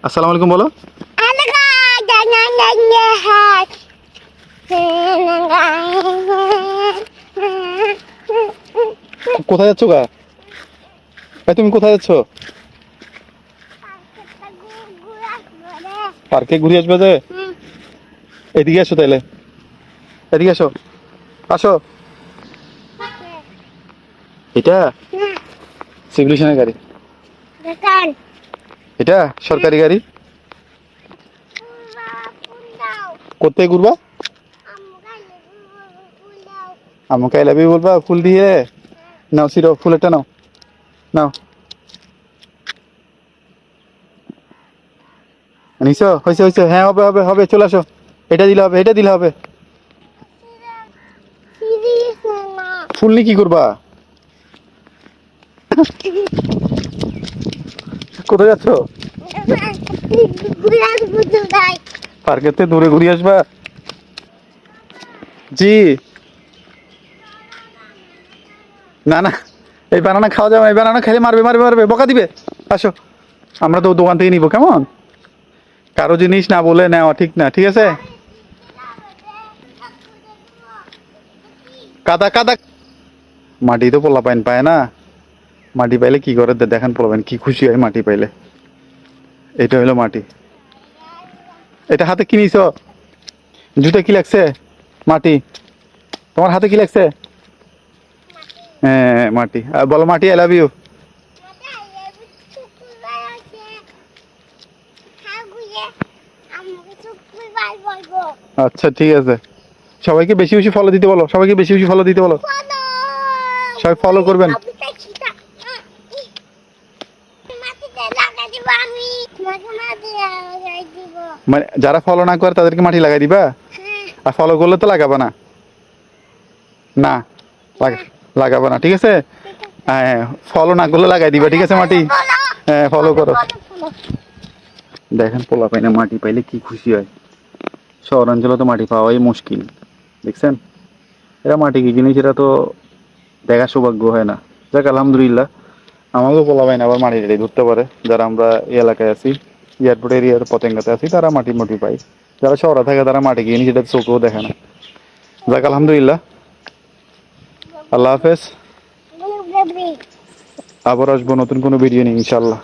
আসসালামু আলাইকুম বলো। কোথায় যাচ্ছ গা? ভাই তুমি কোথায় যাচ্ছ? পার্কে ঘুরে আসবে যে? এদিকে আসো তাইলে, এদিকে আসো, আসো। এটা সিভিলেশনের গাড়ি, এটা সরকারি গাড়ি। কোথায় ঘুরবা? আমাকে আই লাভ ইউ বলবা ফুল দিয়ে? নাও সিরো, ফুল একটা নাও, নাও। নিছো? হয়েছে হয়েছে, হ্যাঁ হবে হবে হবে, চলে আসো। এটা দিলে হবে, এটা দিলে হবে। ফুল নিয়ে কি করবা? কোথায় যাচ্ছ? পার্কেতে দূরে ঘুরে আসবা? জি না না, এই বানানা খাওয়া যাবে না, এই বানানা খেলে মারবে মারবে মারবে, বকা দিবে। আসো, আমরা তো দোকান থেকে নিবো, কেমন? কারো জিনিস না বলে নেওয়া ঠিক না, ঠিক আছে? কাদা কাদা, মাটি তো পোলা পাইন পায় না। মাটি পাইলে কি করে দেখেন, পোলাবেন কি খুশি হয় মাটি পাইলে। এটা হলো মাটি। এটা হাতে কি নিছ? জুতা কি লাগছে? মাটি। তোমার হাতে কি লাগছে? হ্যাঁ মাটি। আর বলো মাটি আই লাভ ইউ। আচ্ছা ঠিক আছে, সবাইকে বেশি বেশি ফলো দিতে বলো, সবাইকে বেশি বেশি ফলো দিতে বলো। সবাই ফলো করবেন। মানে যারা ফলো না করে তাদেরকে মাটি লাগাই দিবা? আর ফলো করলে তো লাগাবা না? না লাগাবা না, ঠিক আছে? হ্যাঁ, ফলো না করলে লাগাই দিবা, ঠিক আছে মাটি? হ্যাঁ ফলো করো। দেখেন পোলা পাই না মাটি পাইলে কি খুশি হয়। শহরাঞ্চলে তো মাটি পাওয়াই মুশকিল, দেখছেন? এরা মাটি কি জিনিস এটা তো দেখা সৌভাগ্য হয় না। যাক আলহামদুলিল্লাহ, আমাকেও পোলা পাই না আবার মাটি টাটি ধরতে পারে। যারা আমরা এই এলাকায় আছি, এয়ারপোর্ট এরিয়ার পতেঙ্গাতে আছি, তারা মাটি মুটি পাই। যারা শহরে থাকে তারা মাটি গিয়ে নিজেদের চোখেও দেখে না। যাক আলহামদুলিল্লাহ, আল্লাহ হাফেজ। আবার আসবো নতুন কোনো ভিডিও নিয়ে ইনশাল্লাহ।